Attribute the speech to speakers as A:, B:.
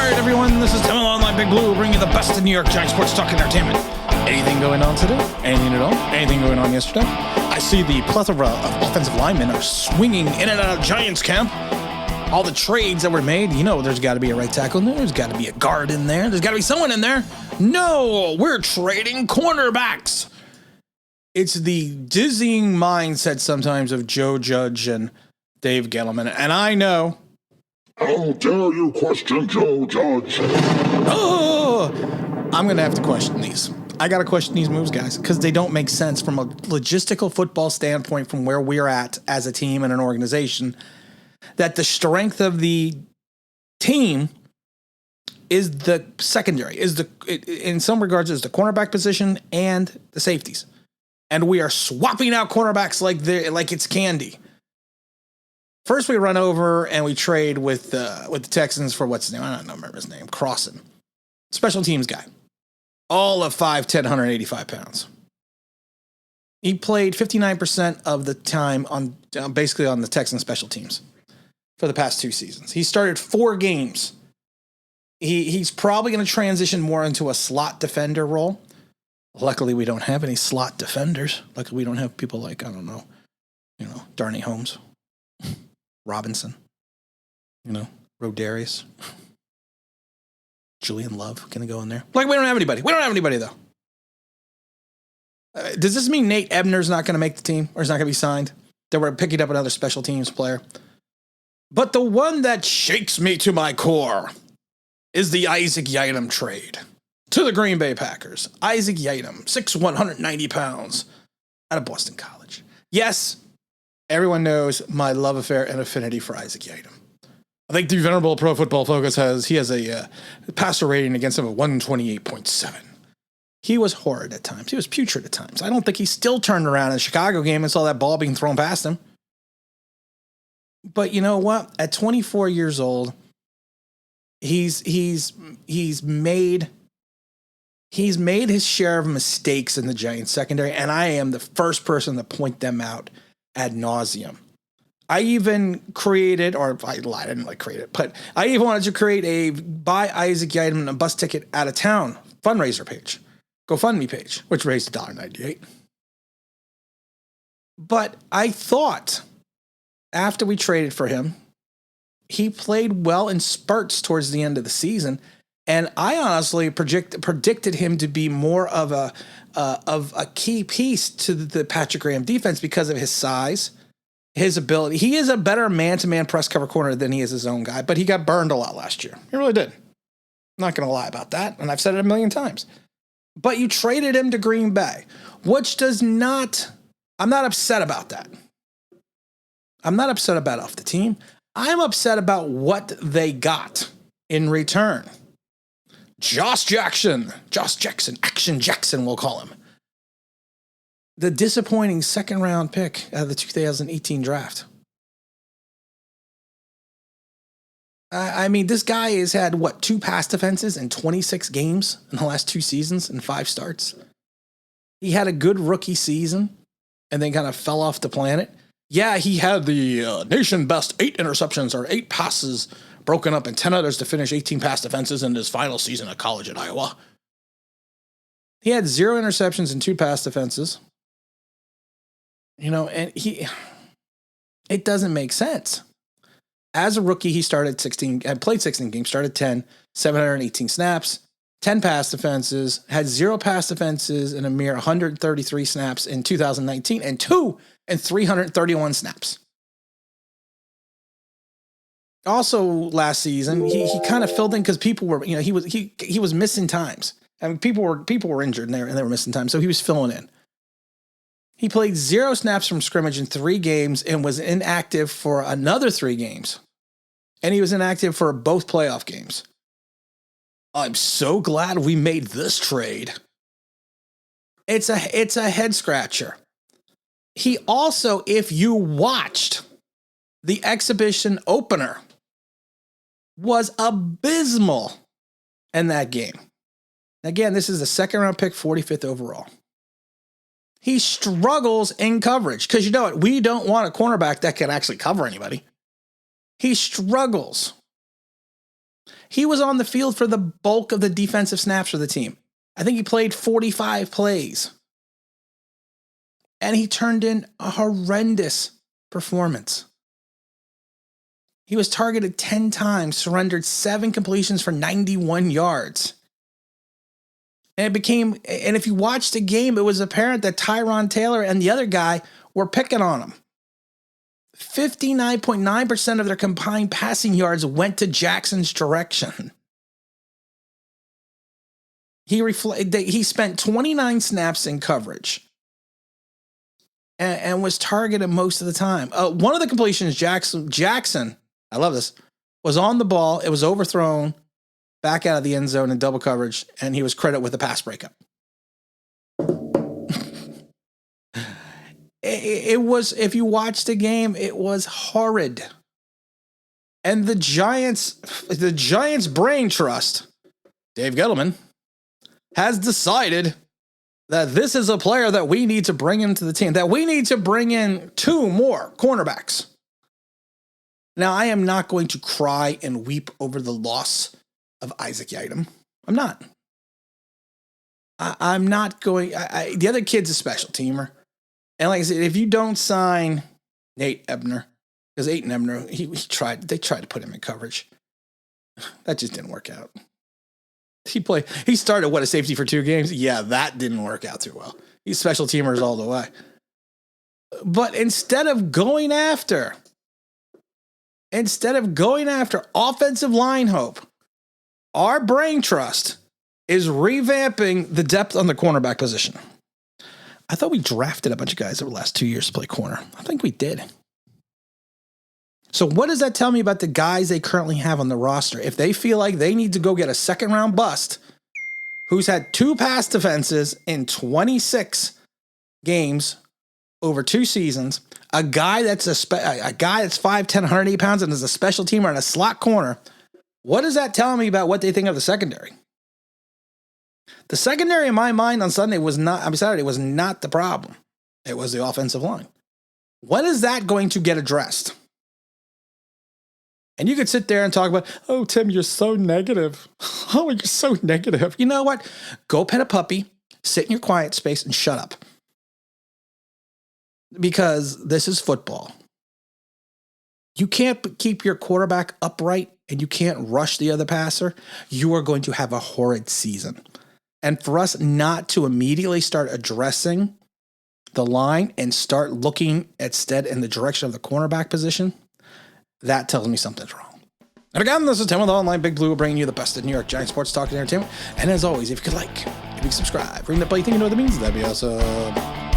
A: right, everyone, this is Tim Online Big Blue, bringing you the best of New York Giants sports talk and entertainment. Anything going on today? Anything at all? Anything going on yesterday? I see the plethora of offensive linemen are swinging in and out of Giants camp. All the trades that were made, you know, there's got to be a right tackle in there. There's got to be a guard in there. There's got to be someone in there. No, we're trading cornerbacks. It's the dizzying mindset sometimes of Joe Judge and Dave Gettleman. And I know.
B: How dare you question Joe Judge?
A: Oh, I'm going to have to question these. I got to question these moves, guys, because they don't make sense from a logistical football standpoint from where we're at as a team and an organization. That the strength of the team is the secondary, in some regards, is the cornerback position and the safeties. And we are swapping out cornerbacks like it's candy. First, we run over and we trade with the Texans for what's his name? I don't remember his name. Crossan. Special teams guy. All of 5'10", 185 pounds. He played 59% of the time on basically on the Texans special teams for the past 2 seasons. He started 4 games. He's probably going to transition more into a slot defender role. Luckily, we don't have any slot defenders. Luckily, we don't have people like, I don't know, Darnay Holmes. Robinson, Rodarius, Julian Love, can they go in there? We don't have anybody. We don't have anybody, though. Does this mean Nate Ebner's not going to make the team or is not going to be signed? That we're picking up another special teams player? But the one that shakes me to my core is the Isaac Yiadom trade to the Green Bay Packers. Isaac Yiadom, 6'1", 190 pounds, out of Boston College. Yes, everyone knows my love affair and affinity for Isaac Yiadom. I think the venerable Pro Football Focus has a passer rating against him of 128.7. He was horrid at times. He was putrid at times. I don't think he still turned around in the Chicago game and saw that ball being thrown past him. But you know what? At 24 years old, he's made his share of mistakes in the Giants secondary, and I am the first person to point them out ad nauseum. I even created, or I didn't create it, but I even wanted to create a buy Isaac Yiadom a bus ticket out of town fundraiser page, GoFundMe page, which raised $1.98. But I thought after we traded for him, he played well in spurts towards the end of the season, and I honestly predicted him to be more of a key piece to the Patrick Graham defense because of his size, his ability. He is a better man-to-man press cover corner than he is his own guy, but he got burned a lot last year. He really did. I'm not going to lie about that, and I've said it a million times. But you traded him to Green Bay, which I'm not upset about that. I'm not upset about off the team. I'm upset about what they got in return. Josh Jackson, Action Jackson, we'll call him. The disappointing second-round pick out of the 2018 draft. I mean, this guy has had, 2 pass defenses in 26 games in the last 2 seasons and 5 starts. He had a good rookie season and then kind of fell off the planet. Yeah, he had the nation best 8 interceptions or 8 passes broken up in 10 others to finish 18 pass defenses in his final season of college at Iowa. He had 0 interceptions and 2 pass defenses. And it doesn't make sense. As a rookie, he played 16 games, started 10, 718 snaps, 10 pass defenses, had 0 pass defenses in a mere 133 snaps in 2019, and 2 and 331 snaps. Also, last season, he kind of filled in because people were, he was missing times. I mean, people were injured and they were missing time, so he was filling in. He played 0 snaps from scrimmage in 3 games and was inactive for another 3 games. And he was inactive for both playoff games. I'm so glad we made this trade. It's a head scratcher. He also, if you watched the exhibition opener, was abysmal in that game. Again, this is the second round pick, 45th overall. He struggles in coverage because we don't want a cornerback that can actually cover anybody. He struggles. He was on the field for the bulk of the defensive snaps for the team. I think he played 45 plays. And he turned in a horrendous performance. He was targeted 10 times, surrendered 7 completions for 91 yards. And if you watched the game, it was apparent that Tyron Taylor and the other guy were picking on him. 59.9% of their combined passing yards went to Jackson's direction. He spent 29 snaps in coverage and was targeted most of the time. One of the completions, Jackson, I love this, was on the ball. It was overthrown back out of the end zone in double coverage, and he was credited with a pass breakup. It was, if you watch the game, it was horrid. And the Giants brain trust, Dave Gettleman, has decided that this is a player that we need to bring into the team, that we need to bring in 2 more cornerbacks. Now, I am not going to cry and weep over the loss of Isaac Yiadom. I'm not. I'm not going. The other kid's a special teamer. And like I said, if you don't sign Nate Ebner, because Nate Ebner, they tried to put him in coverage. That just didn't work out. He started, a safety for 2 games? Yeah, that didn't work out too well. He's special teamers all the way. But instead of going after offensive line hope, our brain trust is revamping the depth on the cornerback position. I thought we drafted a bunch of guys over the last 2 years to play corner. I think we did. So what does that tell me about the guys they currently have on the roster? If they feel like they need to go get a second-round bust who's had 2 pass defenses in 26 games over 2 seasons, a guy that's 5'10", 108 pounds and is a special teamer and a slot corner, what does that tell me about what they think of the secondary? The secondary in my mind on Saturday was not the problem. It was the offensive line. When is that going to get addressed? And you could sit there and talk about, oh, Tim, you're so negative. Oh, you're so negative. You know what? Go pet a puppy, sit in your quiet space, and shut up. Because this is football. You can't keep your quarterback upright and you can't rush the other passer. You are going to have a horrid season. And for us not to immediately start addressing the line and start looking instead in the direction of the cornerback position, that tells me something's wrong. And again, this is Tim with OLINE Big Blue, bringing you the best of New York Giants sports talk and entertainment. And as always, if you could subscribe, ring the bell, you think you know what that means, that'd be awesome.